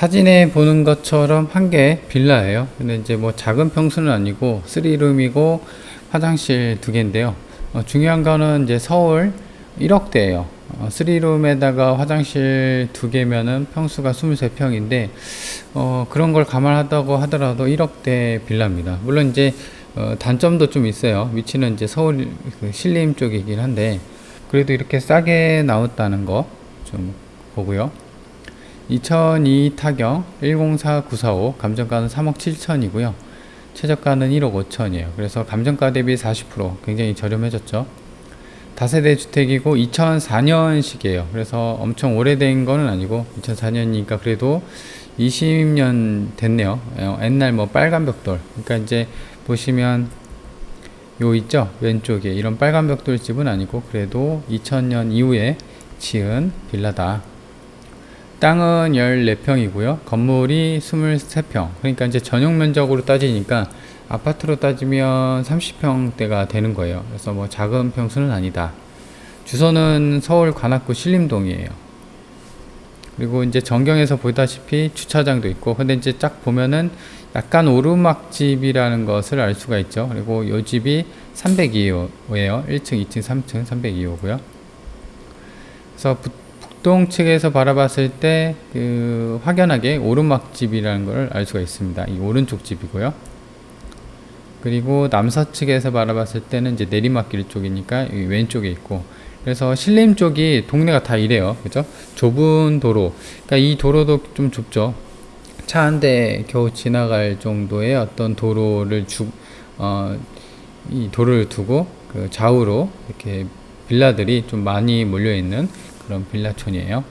사진에 보는 것처럼 한 개 빌라예요. 근데 이제 뭐 작은 평수는 아니고 3룸이고 화장실 2개인데요. 중요한 거는 이제 서울 1억대예요. 3룸에다가 화장실 2개면은 평수가 23평인데 그런 걸 감안하다고 하더라도 1억대 빌라입니다. 물론 이제 단점도 좀 있어요. 위치는 이제 서울 그 신림 쪽이긴 한데 그래도 이렇게 싸게 나왔다는 거 좀 보고요. 2002 타경 104945 감정가는 3억 7천이고요. 최저가는 1억 5천이에요. 그래서 감정가 대비 40% 굉장히 저렴해졌죠. 다세대 주택이고 2004년식이에요. 그래서 엄청 오래된 거는 아니고 2004년이니까 그래도 20년 됐네요. 옛날 뭐 빨간 벽돌. 그러니까 이제 보시면 요 있죠? 왼쪽에 이런 빨간 벽돌 집은 아니고 그래도 2000년 이후에 지은 빌라다. 땅은 14평이고요. 건물이 23평. 그러니까 이제 전용 면적으로 따지니까 아파트로 따지면 30평대가 되는 거예요. 그래서 뭐 작은 평수는 아니다. 주소는 서울 관악구 신림동이에요. 그리고 이제 전경에서 보다시피 주차장도 있고, 근데 이제 쫙 보면은 약간 오르막집이라는 것을 알 수가 있죠. 그리고 요 집이 302호예요. 1층, 2층, 3층 302호고요. 그래서 북동 측에서 바라봤을 때 확연하게 오르막집이라는 걸 알 수가 있습니다. 이 오른쪽 집이고요. 그리고 남서측에서 바라봤을 때는 이제 내리막길 쪽이니까 이 왼쪽에 있고, 그래서 신림 쪽이 동네가 다 이래요. 그죠? 좁은 도로. 그러니까 이 도로도 좀 좁죠. 차 한 대 겨우 지나갈 정도의 어떤 도로를 이 도로를 두고 그 좌우로 이렇게 빌라들이 좀 많이 몰려 있는 그런 빌라촌이에요.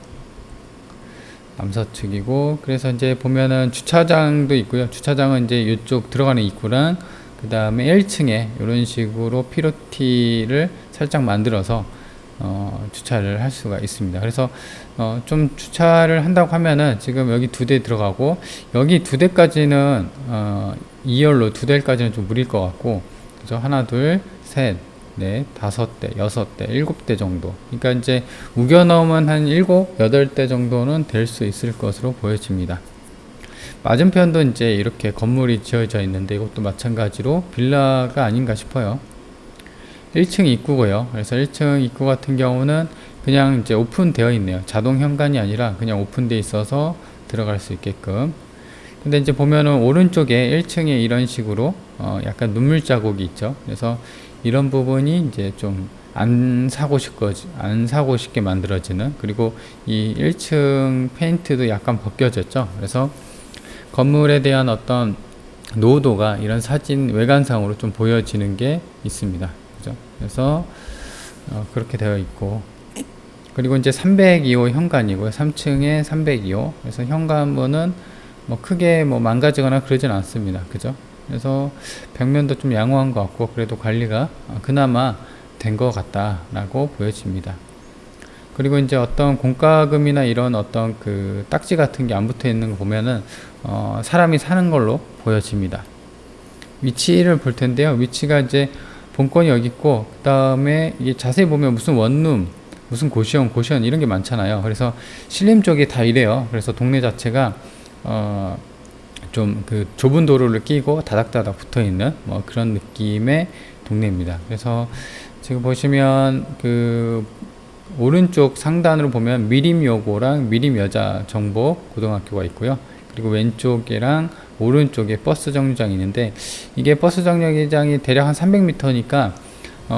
남서측이고, 그래서 이제 보면은 주차장도 있고요. 주차장은 이제 이쪽 들어가는 입구랑 그 다음에 1층에 이런 식으로 피로티를 살짝 만들어서 주차를 할 수가 있습니다. 그래서 좀 주차를 한다고 하면은 지금 여기 2대 들어가고 여기 2대까지는 2열로 2대까지는 좀 무리일 것 같고, 그래서 하나, 둘, 셋, 넷, 5대, 6대, 7대 정도. 그러니까 이제 우겨 넣으면 한 7, 8대 정도는 될 수 있을 것으로 보여집니다. 맞은편도 이제 이렇게 건물이 지어져 있는데 이것도 마찬가지로 빌라가 아닌가 싶어요. 1층 입구고요. 그래서 1층 입구 같은 경우는 그냥 이제 오픈되어 있네요. 자동 현관이 아니라 그냥 오픈되어 있어서 들어갈 수 있게끔. 근데 이제 보면은 오른쪽에 1층에 이런 식으로 약간 눈물 자국이 있죠. 그래서 이런 부분이 이제 좀 안 사고 싶게 만들어지는, 그리고 이 1층 페인트도 약간 벗겨졌죠. 그래서 건물에 대한 어떤 노후도가 이런 사진 외관상으로 좀 보여지는 게 있습니다. 그죠? 그래서 그렇게 되어 있고, 그리고 이제 302호 현관이고요. 3층에 302호. 그래서 현관문은 뭐 크게 뭐 망가지거나 그러진 않습니다. 그죠? 그래서 벽면도 좀 양호한 것 같고 그래도 관리가 그나마 된 것 같다라고 보여집니다. 그리고 이제 어떤 공과금이나 이런 어떤 그 딱지 같은 게 안 붙어 있는 거 보면은 사람이 사는 걸로 보여집니다. 위치를 볼 텐데요. 위치가 이제 본건이 여기 있고, 그 다음에 이게 자세히 보면 무슨 원룸, 무슨 고시원 이런 게 많잖아요. 그래서 신림 쪽이 다 이래요. 그래서 동네 자체가 좀 그 좁은 도로를 끼고 다닥다닥 붙어 있는 뭐 그런 느낌의 동네입니다. 그래서 지금 보시면 그 오른쪽 상단으로 보면 미림여고랑 미림여자정보 고등학교가 있고요. 그리고 왼쪽이랑 오른쪽에 버스 정류장이 있는데, 이게 버스 정류장이 대략 한 300m니까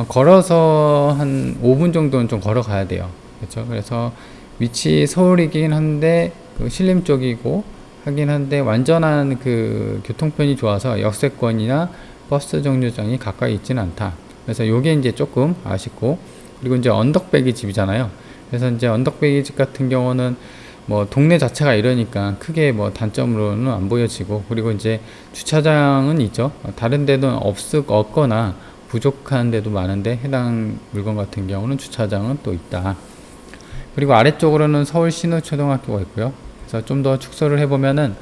걸어서 한 5분 정도는 좀 걸어가야 돼요. 그렇죠? 그래서 위치 서울이긴 한데 그 신림 쪽이고 하긴 한데 완전한 그 교통편이 좋아서 역세권이나 버스 정류장이 가까이 있지는 않다. 그래서 요게 이제 조금 아쉽고, 그리고 이제 언덕배기 집이잖아요. 그래서 이제 언덕배기 집 같은 경우는 뭐 동네 자체가 이러니까 크게 뭐 단점으로는 안 보여지고, 그리고 이제 주차장은 있죠. 다른 데는 없거나 부족한 데도 많은데 해당 물건 같은 경우는 주차장은 또 있다. 그리고 아래쪽으로는 서울 신우초등학교가 있고요. 그래서 좀 더 축소를 해보면은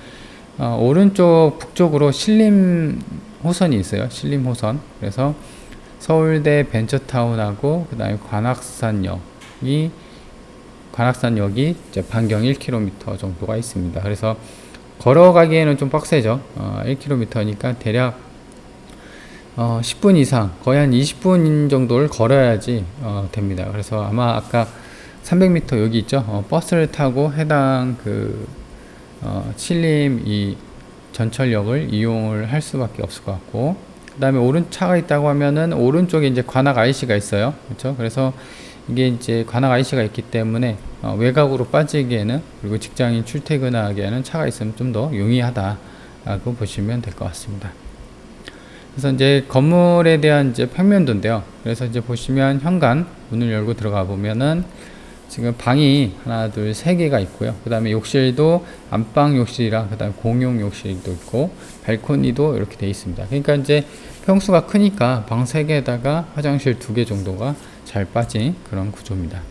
오른쪽 북쪽으로 신림 호선이 있어요. 신림 호선. 그래서 서울대 벤처타운하고 그 다음에 관악산역이 관악산역이 이제 반경 1km 정도가 있습니다. 그래서 걸어가기에는 좀 빡세죠. 1km니까 대략 10분 이상, 거의 한 20분 정도를 걸어야지 됩니다. 그래서 아마 아까 300m 여기 있죠. 버스를 타고 해당 신림 이 전철역을 이용을 할 수밖에 없을 것 같고, 그 다음에 오른차가 있다고 하면은 오른쪽에 이제 관악 IC가 있어요. 그렇죠? 그래서 이게 이제 관악 IC가 있기 때문에 외곽으로 빠지기에는, 그리고 직장인 출퇴근하기에는 차가 있으면 좀 더 용이하다라고 보시면 될 것 같습니다. 그래서 이제 건물에 대한 이제 평면도인데요. 그래서 이제 보시면 현관 문을 열고 들어가 보면은 지금 방이 하나, 둘, 세 개가 있고요. 그 다음에 욕실도 안방 욕실이랑 그 다음에 공용 욕실도 있고 발코니도 이렇게 되어 있습니다. 그러니까 이제 평수가 크니까 방 3개에다가 화장실 2개 정도가 잘 빠진 그런 구조입니다.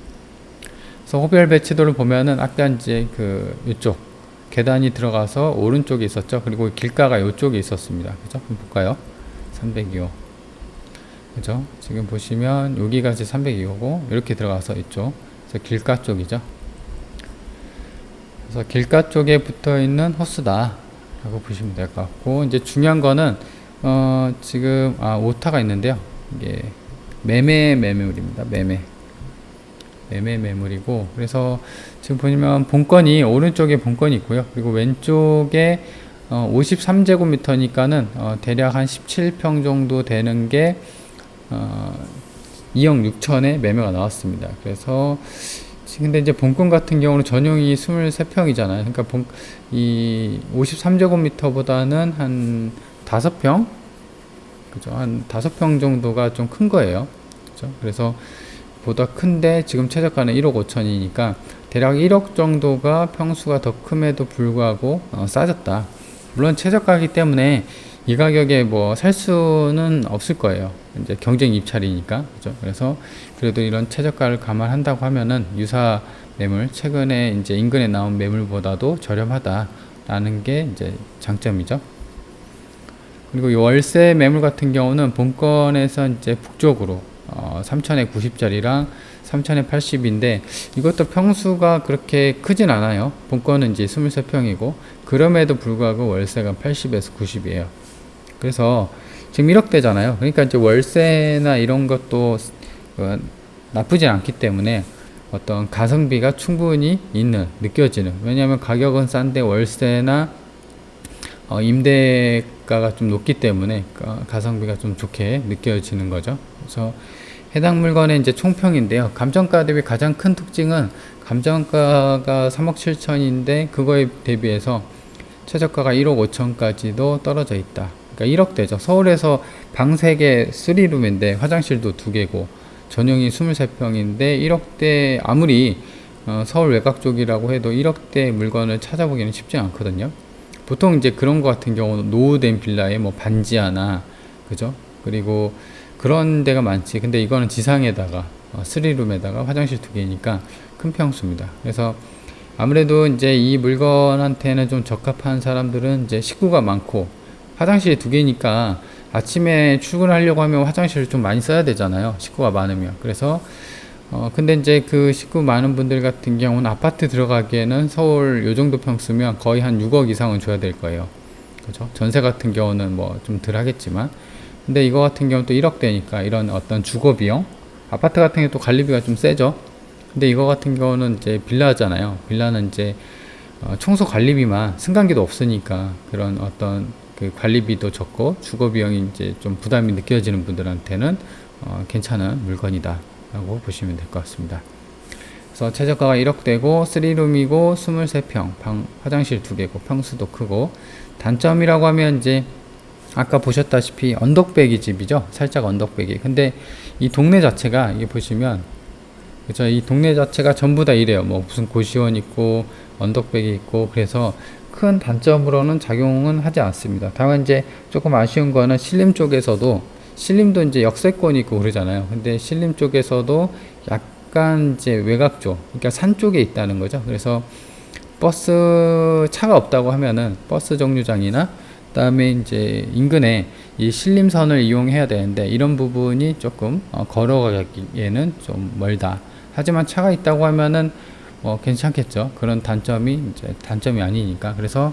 그래서 호별 배치도를 보면은 아까 이제 이쪽 계단이 들어가서 오른쪽에 있었죠. 그리고 길가가 이쪽에 있었습니다. 그죠? 한번 볼까요? 302호. 그죠? 지금 보시면 여기가 이제 302호고 이렇게 들어가서 이쪽. 그래서 길가 쪽이죠. 그래서 길가 쪽에 붙어 있는 호스다 라고 보시면 될 것 같고, 이제 중요한 거는 지금 오타가 있는데요. 이게 매매물입니다. 매매물이고, 그래서 지금 보시면 본건이 오른쪽에 본건이 있고요. 그리고 왼쪽에 53제곱미터니까는 대략 한 17평 정도 되는 게 2억 6천에 매매가 나왔습니다. 그래서 근데 이제 본건 같은 경우는 전용이 23평이잖아요. 그러니까 이 53제곱미터보다는 한 5평? 그죠? 한 5평 정도가 좀 큰 거예요. 그죠? 그래서 보다 큰데 지금 최저가는 1억 5천이니까 대략 1억 정도가 평수가 더 큼에도 불구하고 싸졌다. 물론 최저가이기 때문에 이 가격에 뭐 살 수는 없을 거예요. 이제 경쟁 입찰이니까. 그죠? 그래서 그래도 이런 최저가를 감안한다고 하면은 유사 매물, 최근에 이제 인근에 나온 매물보다도 저렴하다라는 게 이제 장점이죠. 그리고 이 월세 매물 같은 경우는 본건에서 이제 북쪽으로 3천에 90짜리랑 3천에 80인데 이것도 평수가 그렇게 크진 않아요. 본건은 이제 23평이고 그럼에도 불구하고 월세가 80에서 90이에요. 그래서 지금 1억대잖아요. 그러니까 이제 월세나 이런 것도 나쁘진 않기 때문에 어떤 가성비가 충분히 느껴지는. 왜냐하면 가격은 싼데 월세나 임대가가 좀 높기 때문에 가성비가 좀 좋게 느껴지는 거죠. 그래서 해당 물건의 이제 총평인데요. 감정가 대비 가장 큰 특징은 감정가가 3억 7천인데 그거에 대비해서 최저가가 1억 5천까지도 떨어져 있다. 그러니까 1억대죠. 서울에서 방 3개 3룸인데 화장실도 2개고 전용이 23평인데 1억대, 아무리 서울 외곽 쪽이라고 해도 1억대 물건을 찾아보기는 쉽지 않거든요. 보통 이제 그런 거 같은 경우는 노후된 빌라에 뭐 반지 하나, 그죠? 그리고 그런 데가 많지. 근데 이거는 지상에다가 3룸에다가 화장실 2개니까 큰 평수입니다. 그래서 아무래도 이제 이 물건한테는 좀 적합한 사람들은 이제 식구가 많고 화장실이 2개니까 아침에 출근하려고 하면 화장실을 좀 많이 써야 되잖아요. 식구가 많으면. 그래서 근데 이제 그 식구 많은 분들 같은 경우는 아파트 들어가기에는 서울 요 정도 평수면 거의 한 6억 이상은 줘야 될 거예요. 그죠? 전세 같은 경우는 뭐 좀 덜 하겠지만. 근데 이거 같은 경우는 또 1억대니까 이런 어떤 주거 비용, 아파트 같은 게 또 관리비가 좀 세죠. 근데 이거 같은 경우는 이제 빌라잖아요. 빌라는 이제 청소 관리비만, 승강기도 없으니까 그런 어떤 그 관리비도 적고 주거 비용이 이제 좀 부담이 느껴지는 분들한테는 괜찮은 물건이다 라고 보시면 될 것 같습니다. 그래서 최저가가 1억대고 3룸이고 23평, 방 화장실 2개고 평수도 크고, 단점이라고 하면 이제 아까 보셨다시피 언덕배기 집이죠. 살짝 언덕배기. 근데 이 동네 자체가, 이게 보시면 그죠, 이 동네 자체가 전부 다 이래요. 뭐 무슨 고시원 있고 언덕배기 있고, 그래서 큰 단점으로는 작용은 하지 않습니다. 다만 이제 조금 아쉬운 거는 신림 쪽에서도, 신림도 이제 역세권이 있고 그러잖아요. 근데 신림 쪽에서도 약간 이제 외곽 쪽, 그러니까 산 쪽에 있다는 거죠. 그래서 버스 차가 없다고 하면은 버스 정류장이나 그다음에 이제 인근에 이 신림선을 이용해야 되는데 이런 부분이 조금 걸어가기에는 좀 멀다. 하지만 차가 있다고 하면은 괜찮겠죠. 그런 단점이 이제 단점이 아니니까. 그래서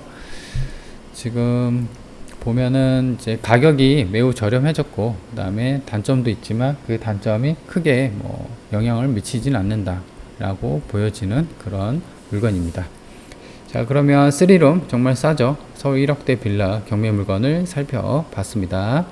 지금 보면은 이제 가격이 매우 저렴해졌고, 그다음에 단점도 있지만 그 단점이 크게 뭐 영향을 미치진 않는다라고 보여지는 그런 물건입니다. 자, 그러면 3룸 정말 싸죠. 서울 1억대 빌라 경매 물건을 살펴봤습니다.